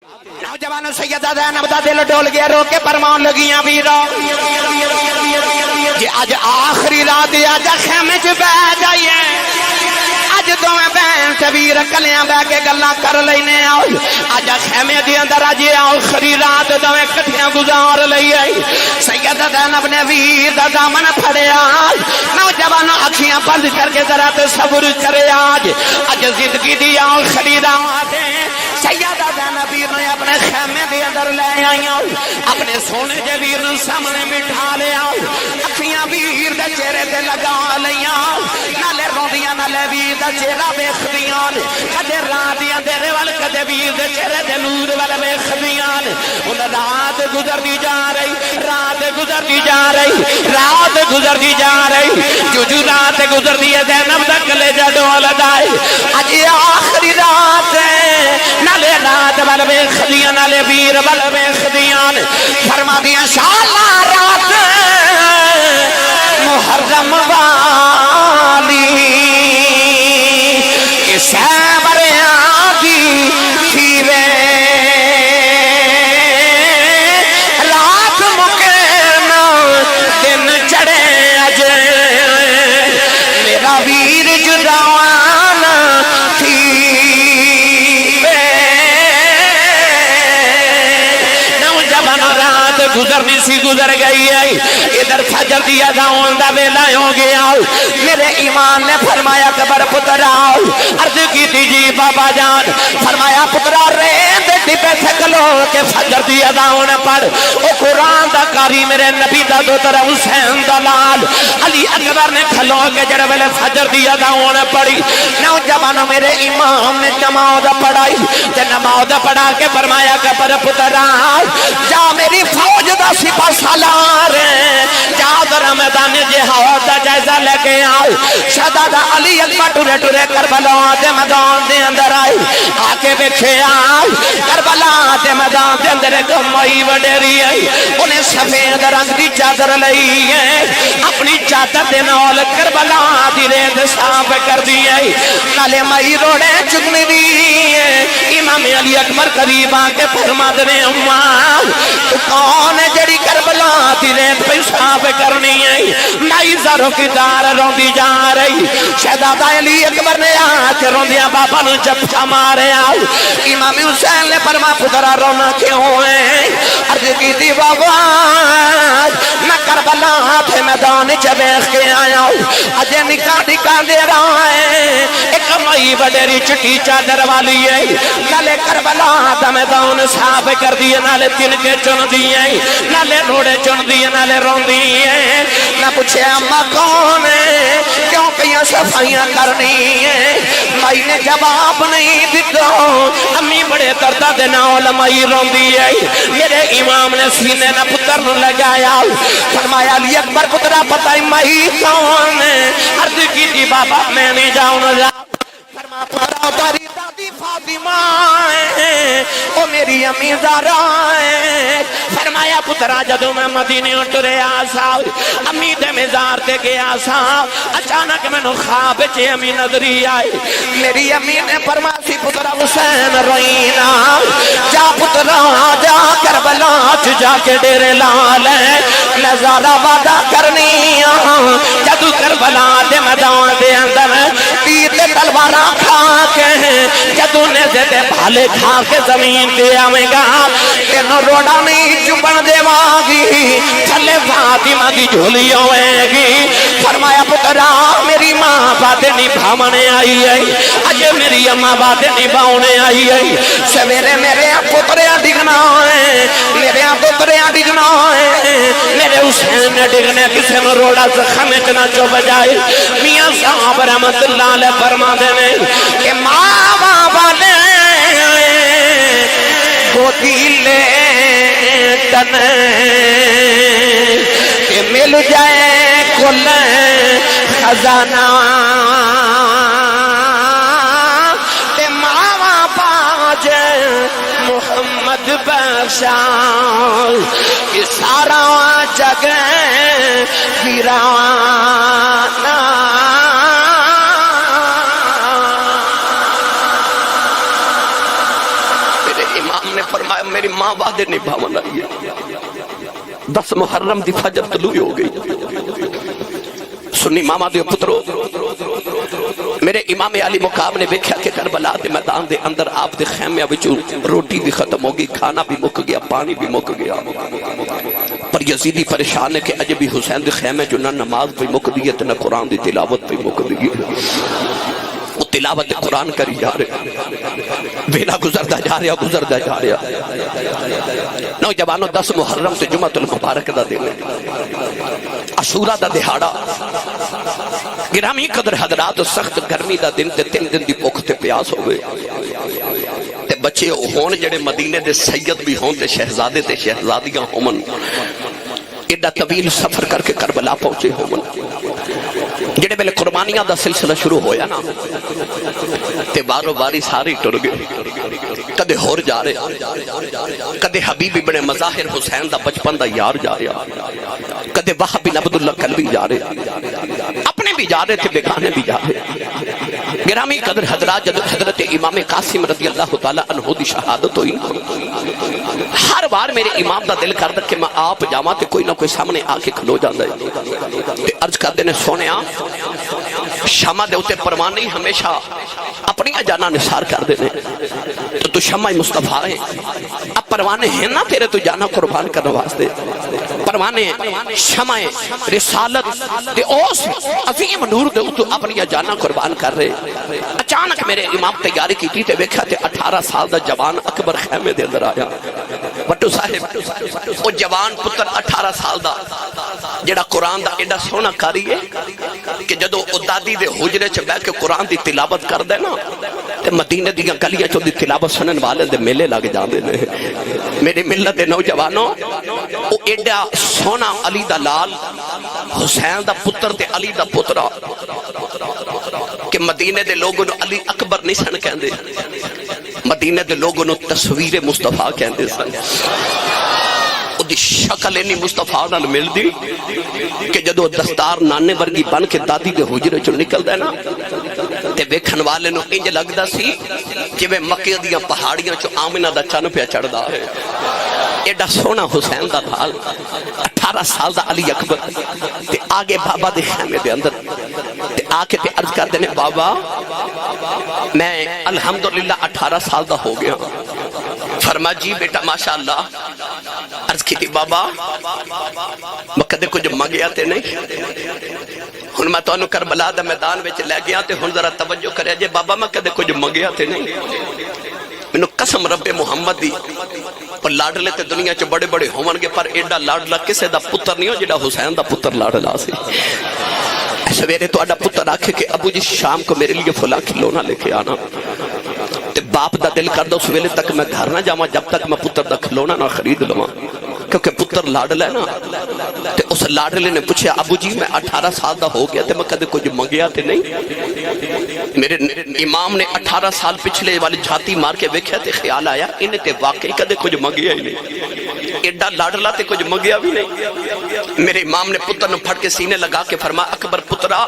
نوجوانوں سیدہ زینب دا دل ڈول گیا، رو کے فرمان لگیاں ویرا جی اج آخری رات اج خیمے چ بہ جائیے، اج دوویں بہن تے ویر کلیاں بہ کے گلاں کر لینے آؤ، اج خیمے دے اندر اج آخری رات دوویں کٹھیاں گزار لئیے۔ سیدہ زینب نے ویر دا دامن پھڑیا، نوجوانوں اکھیاں بند کر کے ذرا تصور کرے اج زندگی دی آخری رات ہے۔ سیدہ زینب ویر نے اپنے خیمے دے اندر لے آئی، اپنے سونے دے ویر نوں سامنے بٹھا لیا، اکھیاں ویر دے چہرے تے لگا لیاں، نالے روندیاں نالے ویر دا چہرہ ویکھدیاں، کدے رات دی اندھیرے ول کدے ویر دے چہرے تے نور ول ویکھدیاں۔ ہن رات گزردی جا رہی، رات گزردی جا رہی، رات گزردی جا رہی، جو رات گزردی ہے زینب دا کلیجہ ڈولدا ہے۔ اج آخری رات ہے، نالے رات ول ویکھدیاں نالے ویر ول ویکھدیاں، فرمادیاں شالا رات محرم والی کسے بریاں دی تھیوے، رات مکینا دن چڑھے اج میرا ویر جداوانا تھی، گزرنی سی گزر گئی ہے، ادھر فجر دی اذان دا ویلا ہو گیا۔ میرے ایمان نے فرمایا قبر پتر آؤ، عرض کی جی بابا جان، فرمایا پترا ریند ڈبے سے کلو کہ فجر دی اذان پڑھ، او قرآن دا قاری میرے نبی دا دوتر حسین دا لال علی اکبر نے کھلو کے جڑے ویلے فجر دی اذان پڑھی، نوجوانوں میرے امام نے نماز پڑھائی تے نماز پڑھا کے فرمایا قبر پتر آؤ، جا میری فوج دا سپاہ سالار جا ذرا میدان جہاد دا جائزہ لے کے آؤ۔ شہزادہ علی اکبر ٹرے ٹرے کربلا دے میدان دے اندر آئے، آ کے ویکھے آؤ کربلا دے میدان دے اندر ایک مائی وڈیری ہے، انہیں سفید رنگ دی چادر لئی ہے، اپنی چادر دے نال کربلا دی ریت صاف کر دی ہے، نالے مائی روڑے چکنی دی ہے۔ امام علی اکبر قریب آ کے فرما دے اماں تو کون ہے جڑی کربلا دی ریت پہ صاف کرنی ہے؟ مائی زاروں کی دار روندی جا رہی، شہزادہ علی اکبر نے آ کے روندیاں بابا نو جپا مارے آؤ، امام حسین نے فرما پترا رونا کیوں ہے؟ عرض کی تھی بابا میں کربلا تھے میدان چبیخ کے آیا ہوں، اجے نکاح دے رہا ہے، ایک مائی وڈیری چٹی چادر والی ہے، نالے کربلا دا میدان صاف کر دیے، نالے تن کے چن دیے، نالے روڑے چن دیے، نالے رون دیے، نہ پوچھے اماں کون ہے کیوں کیا صفائیاں کرنی ہے؟ مائی نے جواب نہیں دیتا، امی بڑے دردہ دے نال مائی رون دیے، میرے امام نے سینے نہ پتر نہ لگایا، فرمایا علی اکبر پترہ پتہ مائی کون ہے؟ عرض کی تھی بابا میں نہیں جاؤں نہ فرما پترہ تاری دادی فاطمہ ہے، او میری امی زہرا ہے، فرمایا پترا جدو میں مدینے اترے آسا امی دے مزار تے گیا سا، اچانک میں نو خواب چے امی نظری آئی، میری امی نے فرمایا پترا حسین روئینا، جا پترا جا کربلا جا کے ڈیرے لال ہے، نظارہ وعدہ کرنی جدو کربلا دے میدان دے اندر تیر دے تلوارا کھا کے جدو نے دے بھالے کھا کے زمین دے آمیں گا، تینوں روڑا نہیں چپن دے مانگی، تھلے فاطمہ کی جھولی ہوئے گی، فرمایا پترا میری ماں باتیں نبھاونے آئی ہے، اج میری اماں باتیں نبھاونے آئی ہے، سویرے میرے پتریاں ڈگنا ہے، میرے پتریاں ڈگنا ہے، میرے حسین نے ڈگنے کسے میں روڑا زخم اتنا جو بجائے، میاں صاحب رحمت اللہ علیہ فرما دینے کہ ماں بابا نے گودی لے تنے کہ مل جائے کل خزانہ، تے ماں باج محمد بخشا کہ سارا جگہ ویرانہ۔ فرمایا میری ماں وعدے نبھاون آئی ہے 10 محرم دی فجر طلوع ہو گئی سنی ماما دیو پترو میرے امام علی مقام نے دیکھا کہ کربلا دے میدان دے اندر آپ دے خیمے وچوں روٹی بھی ختم ہو گئی کھانا بھی مک گیا پانی بھی مک گیا پر یزیدی پریشان ہے کہ اجے بھی حسین دے خیمے جو نہ نماز بھی مک دی ہے نہ قرآن دی تلاوت بھی مک دی ہے وہ تلاوت قرآن کری جا رہے ویلا گزردہ جا رہا نوجوانوں 10 محرم سے جمعہ المبارک دا دن عاشورہ دا دہاڑا گرامی قدر حضرات سخت گرمی دا دن تے 3 دن دی بھوک تے پیاس ہوئے تے بچے ہون جڑے مدینے دے سید بھی ہون تے شہزادے تے شہزادیاں ہومن ایڈا طویل سفر کر کے کربلا پہنچے ہومن جڑے بلے قربانیاں دا سلسلہ شروع ہویا نا تے بارو باری ساری ٹر گئے کدے ہور جا رہے کدے حبیب ابن مظاہر حسین دا بچپن دا یار جا رہا کدے وہب بن عبداللہ کلبی جا رہے اپنے بھی جا رہے تھے بیگانے بھی جا رہے گرامی قدر حضرات جب حضرت امام قاسم رضی اللہ تعالیٰ عنہ دی شہادت ہوئی ہر بار میرے امام دا دل کردا کہ میں آپ جاواں تے کوئی نہ کوئی سامنے آ کے کھلو جاندا ہے تے عرض کردے نے سونیا شمع دے اوتے پروانے ہی ہمیشہ اپنی جانا نثار کر دینے تو شمع مصطفیٰ ہے اب پروانے ہیں نا تیرے تو جانا قربان کرنے واسطے پروانے شمع رسالت دے اوس عظیم نور دے تو اپنی جانا قربان کر رہے اچانک میرے امام تیاری کی تھی تے ویکھا تے 18 سال دا جوان اکبر خیمے دے اندر آیا بٹو صاحب وہ جوان پتر 18 سال دا جڑا قرآن دا ایڈا سونا کاری ہے کہ جدو او دادی دے حجرے چ بیٹھ کے قرآن دی تلاوت کر دے نا تے مدینے دیاں گلیاں چوں دی تلاوت سنن والے دے میلے لگ جاندے نے میرے ملت دے نوجوانوں او ایڈا سونا علی دا لال حسین دا پتر تے علی دا پترا کہ مدینے دے لوگوں نو علی اکبر نہیں سن کہندے مدینے دے لوگوں نو تصویر مصطفیٰ کہندے سن او دی شکل اینی مصطفیٰ نال مل دی کہ جدو دستار نانے ورگی بن کے دادی دے حجرے چوں نکل دے نا تے ویکھن والے نو انج لگدا سی جویں مکے دیاں پہاڑیاں چوں آمنہ دا چن پیا چڑھدا ہے ایڈا سونا حسین دا لال 18 سال دا علی اکبر تے آگے بابا دے خیمے دے اندر تے آکے تے عرض کر دینے بابا میں الحمدللہ 18 سال دا ہو گیا فرما جی بیٹا ماشاءاللہ عرض کی تھی بابا میں کدے کچھ مانگیا تے نہیں ہن میں تانوں کربلا دا میدان وچ لے گیا تے ہن ذرا توجہ کرے جے بابا میں کدے کچھ مانگیا تے نہیں مینوں قسم رب محمد دی پر لاڈلے تے دنیا چ بڑے بڑے ہون گے پر ایڈا لاڈلا کسے دا پتر نہیں ہو جڑا حسین دا پتر لاڈلا سی سویرے تو آڈا پتر آکھے کہ ابو جی شام کو میرے لیے فلاں کھلونا لے کے آنا تے باپ دا دل کر دو اس ویلے تک میں گھر نہ جاواں جب تک میں پتر دا کھلونا نہ خرید لواں کیونکہ پتر لاڈلا ہے نا تے اس لاڈلے نے پوچھا ابو جی میں 18 سال دا ہو گیا تے میں کدے کچھ منگیا تے نہیں میرے امام نے 18 سال پچھلے والی جھاتی مار کے ویکھیا تے خیال آیا انہیں تے واقعی کدے کچھ منگیا ہی نہیں ایڈا لاڈلا تے کچھ منگیا بھی نہیں میرے امام نے پتر نو پھڑ کے سینے لگا کے فرمایا اکبر پترا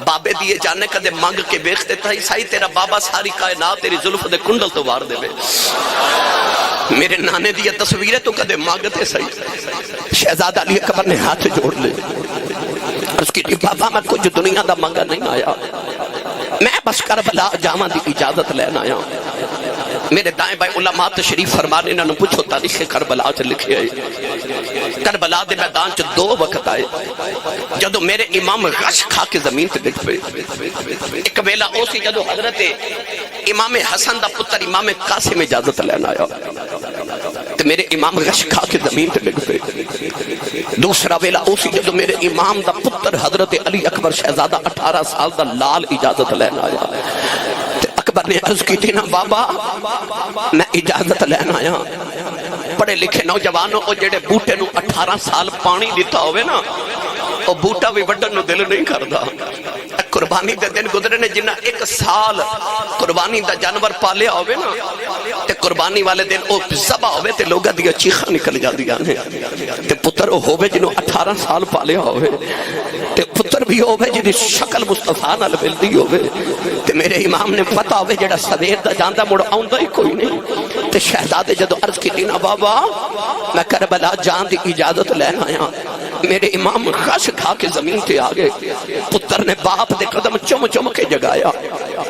بابے دیے جانے کدے مانگ کے بیختے تھا سائی تیرا بابا ساری کائنات تیری زلف دے کنڈل تو وار دے میرے نانے دی تصویریں تو کدے مانگتے سائی شہزادہ علی اکبر نے ہاتھ جوڑ لے اس کی بابا میں کچھ دنیا دا مانگا نہیں آیا میں بس کربلا جاواں دی اجازت لینا آیا میرے دائیں بھائی علماء تشریف فرمانے انہوں پوچھو تاریخ کربلا چ لکھے آئے کربلا دے میدان چ 2 وقت آئے جدو میرے امام غش کھا کے زمین تے ڈگ پئے ایک ویلا او سی جدو حضرت امام حسن دا پتر امام قاسم اجازت لینا آیا تے میرے امام غش کھا کے زمین تے ڈگ پئے دوسرا ویلا او سی جدو میرے امام دا پتر حضرت علی اکبر شہزادہ 18 سال دا لال اجازت لینا آیا اکبر نے عرض کی تھی نا بابا میں اجازت لینا آیا پڑھے لکھے نوجوانوں او جڑے بوٹے نو 18 سال پانی دیتا ہوئے نا او بوٹا بھی وڈن نو دل نہیں کردا قربانی دے دن گزرے نے جنہ ایک سال قربانی دا جانور پالیا ہوئے نا تے قربانی والے دن او ذبح ہوئے تے لوگا دیا چیخا نکل جا دیا تے پتر ہوئے جنہوں 18 سال پالیا ہوئے تے پتر بھی ہوئے جنہی شکل مصطفیٰ نہ لبلدی ہوئے تے میرے امام نے پتا ہوئے جڑا سویر دا جاندہ مڑ آؤندہ ہی کوئی نہیں تے شہزادے جدو عرض کی دینا بابا میں کربلا جان دی اجازت لینا آیا میرے امام خش کھا کے زمین تے آگے پتر نے باپ دے قدم چم چم کے جگایا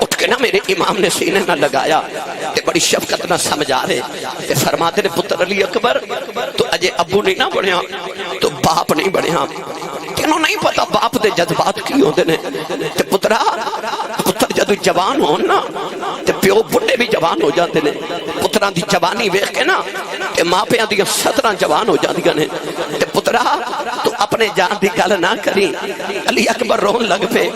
اٹھ کے نا میرے امام نے سینے نہ لگایا تے بڑی شفقت نہ سمجھا رہے تے فرماتے نے پتر علی اکبر تو اجے ابو نہیں نہ بڑھیا تو باپ نہیں بڑھیا تینوں نہیں پتا باپ دے جذبات کی ہوندے نے تے پترا پتر جدو جوان ہون نا تے پیو بڑے بھی جوان ہو جاندے نے پتران دی جوانی ویکھ کے نا تے ماں پیاں دی 17 جوان ہو جاندیاں نے تے پترا تو اپنے جان دی گل نہ کری علی اکبر رون لگ پے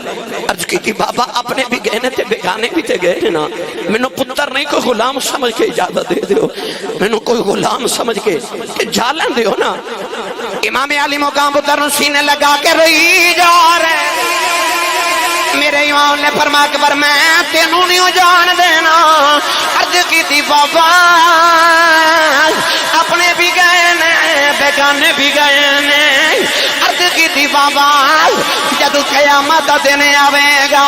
عرض کی تھی بابا اپنے بھی گئے نے تے بیگانے بھی تے گئے نا مینوں پتر نہیں کوئی غلام سمجھ کے اجازت دے دیو مینوں کوئی غلام سمجھ کے کہ جالن دیو نا امام علی مقام پتر سینے لگا کے روئی جا رہے میرے امام نے فرمایا اکبر میں تینوں نہیں جان دینا عرض کی تھی بابا اپنے بھی گئے نے بیگانے بھی گئے نے عرض کی تھی بابا جدو قیامت دن آوے گا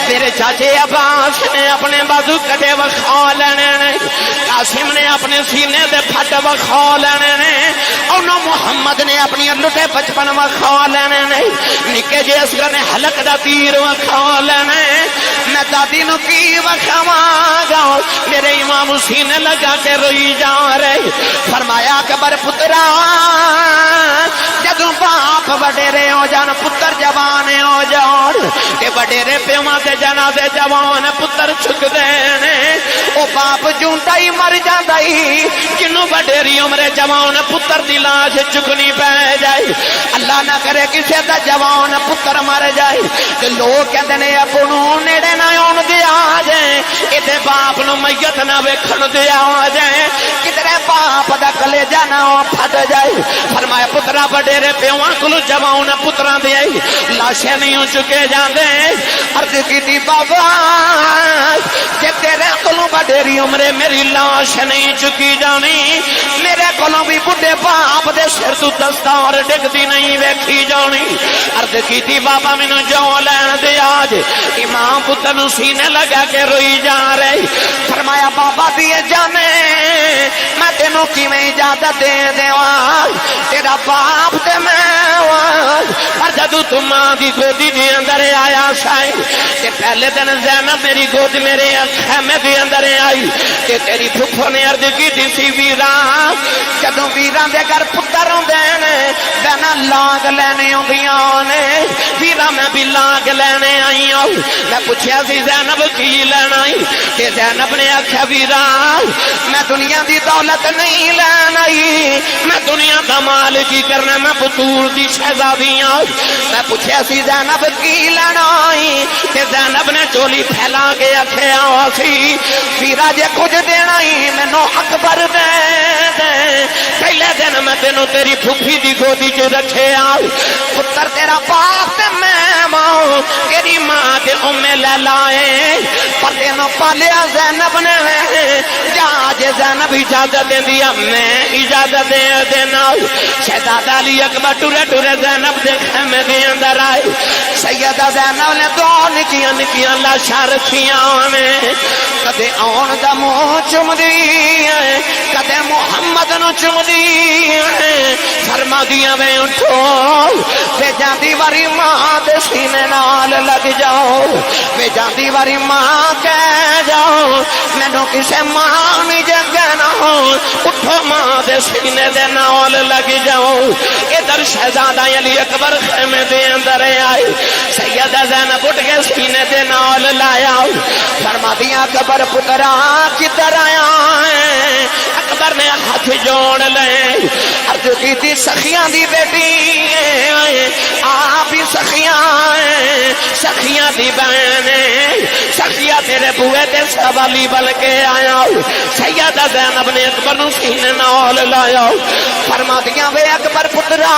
میرے چاچے عباس نے اپنے بازو کٹے وکھا لینے نے قاسم نے اپنے سینے دے پھٹ وکھا لینے نے اور محمد نے اپنی لٹے 55 وکھا لینے نے نکے جے اصغر نے حلق دا تیر وکھا لینے میں دادی نو کی وکھاواں گا میرے امام سینے لگا کے روئی جا رہے فرمایا اکبر پترا جدوں باپ وڈیرے ہو جان پتر جوان ہو جان کہ وڈیرے پیواں تے جنازے جوان پتر چک دینے او باپ جونٹا ہی مر جاندا ہی جنوں وڈیری عمر جوان پتر دی لاش چکنی پے جائے اللہ نہ کرے کسے دا جوان پتر مر جائے تے لوگ کہندے نے ابو نوں نیڑے نہ اون دیا جائے اتے باپ نو میت نہ ویکھن دیا جائے کدھرے باپ دا کلیجہ نہ پھٹ جائے فرمایا پترا وڈیرے پیواں کولوں جوان پتراں دے لاشیں نہیں چکے جاندے عرض کیتی بابا جے تیرے کولوں وڈیری عمرے میری لاش نہیں چکی جانی میرے کولوں بھی بڈھے باپ دے سر تو دستار ڈگدی نہیں ویکھی جانی عرض کیتی بابا مینوں جو لین دے آج امام پتر نو سینے لگا کے روئی جا رہی فرمایا بابا دیے جانے میں تینوں کیویں اجازت دے دیواں تیرا باپ تے میں پر جدو تم ماں دی گودی دے اندر آیا سائیں کہ پہلے دن زینب میری گود میرے خیمے دے اندر آئی کہ تیری پھپھو نے عرض کی تھی سی ویران جدو ویران دے گھر پتر ہوندے نے بہنا لاگ لینے ہوندیاں نے ویران میں بھی لاگ لینے آئی ہوں میں پوچھیا سی زینب کی لینا آئی کہ زینب نے آکھیا ویران میں دنیا دی دولت نہیں لینا آئی میں دنیا دا مال کی کرنا میں بطور دی شہزادیاں میں پوچھیا سی زینب کی لینا آئی کہ زینب نے چولی پھیلا کے آکھیا سی ویرا جے کچھ دینا ہی مینوں اکبر دے دے پہلے دن میں تینوں تیری پھوپھی دی گودی چ رکھیا پتر تیرا باپ تے میں ماں تیری ماں تے لے لائے پر تینوں پالیا زینب نے جا جے زینب اجازت دے دیا میں اجازت دے دینا شہزادہ علی اکبر ٹورے ٹورے زینب دے خیمے دے اندر آئے سیدہ زینب نے دو نکیاں نکیاں لاشاں رکھیاں نے کدے آن دا منہ چم دی کدے محمد نو چم دی فرما دیا میں اٹھو بے جاندی واری ماں دے سینے نال لگ جاؤ بے جاندی واری ماں کہہ جاؤ مینوں کسے ماں نہیں جگنا اٹھو ماں دے سینے دے نال لگ جاؤ ادھر شہزادہ علی اکبر خیمے دے اندر آئے سیدہ زینب اٹھ کے سینے دے نال لایا فرما دیا اکبر پترا کدھر آیا ہے اکبر نے ہاتھ جوڑ لے عرض کی تھی سخیاں دی بیٹی آپ ہی سخیاں سخیاں دی بہن سخیاں تیرے بوئے دے سوالی بل کے آیا سیدہ زینب نے اکبر نو سینے نال لایا فرما دیا وے اکبر پترا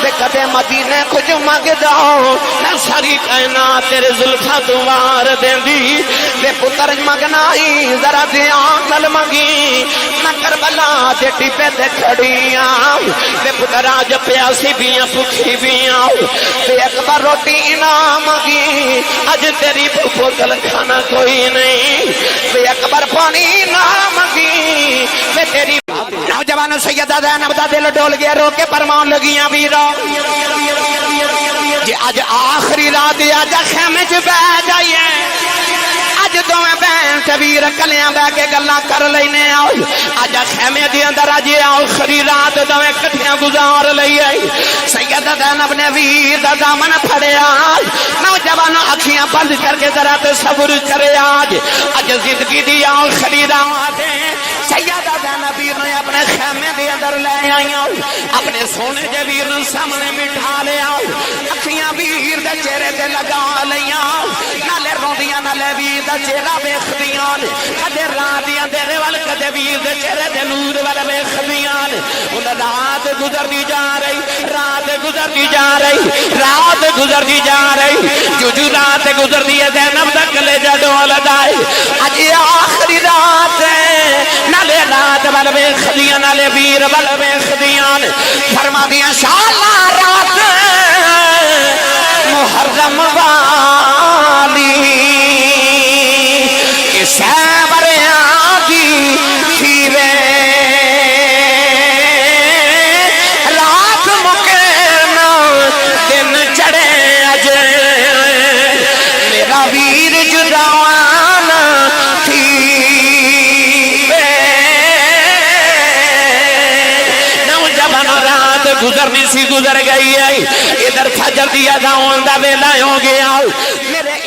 وے کدے مدینے کچھ مانگ جاؤ میں ساری کائنات تیرے زلفاں تو وار دیندی وے پتر مگنا ہی ذرا دیاں گل منگی میں کربلا دے ٹپے تے کھڑی ہاں وے پتر آج پیاسی بیاں بھوکھی بیاں وے اکبر روٹی انعام منگی اج تیری بوتل کھانا کوئی نہیں وے اکبر پانی انعام منگی وے تیری نوجوان سیدہ زینب دا دل ڈول گیا رو کے فرمان لگیاں ویرا جی اج آخری رات اج خیمے چ بیٹھ جائیے اج دوویں بہن تے ویر کلیاں بہ کے گلاں کر لینے آؤ اج خیمے دے اندر اج آخری رات دوویں کٹھیاں گزار لئیے سیدہ زینب نے ویر دا دامن پھڑیا نوجوان اکھیاں بند کر کے ذرا تصور کرے آج زندگی دی آخری رات سیدہ زینب ویر نے اپنے خیمے دے اندر لے آئی اپنے سونے دے ویر نو سامنے بٹھا لیا اکھیاں ویر دے چہرے تے لگا لیاں نالے روندیاں نالے ویر دا چہرہ ویکھدیاں کدے رات دی اندھیرے ول کدے ویر دے چہرے تے نور ول ویکھدیاں ان رات گزرتی جا رہی رات گزرتی جا رہی رات گزرتی جا رہی جو رات گزرتی ہے زینب دا کلیجہ ڈولدا ہے اج آخری رات ہے نالے رات ول ویکھدیاں نالے ویر ول ویکھدیاں فرما دیاں انشاءاللہ رات محرم والی کسے بریاں دی پھیرے رات مکینا دن چڑھے اج میرا ویر جداوانا گزرنی سی گزر گئی ہے ادھر فجر دی اذان دا ویلا ہو گیا میرے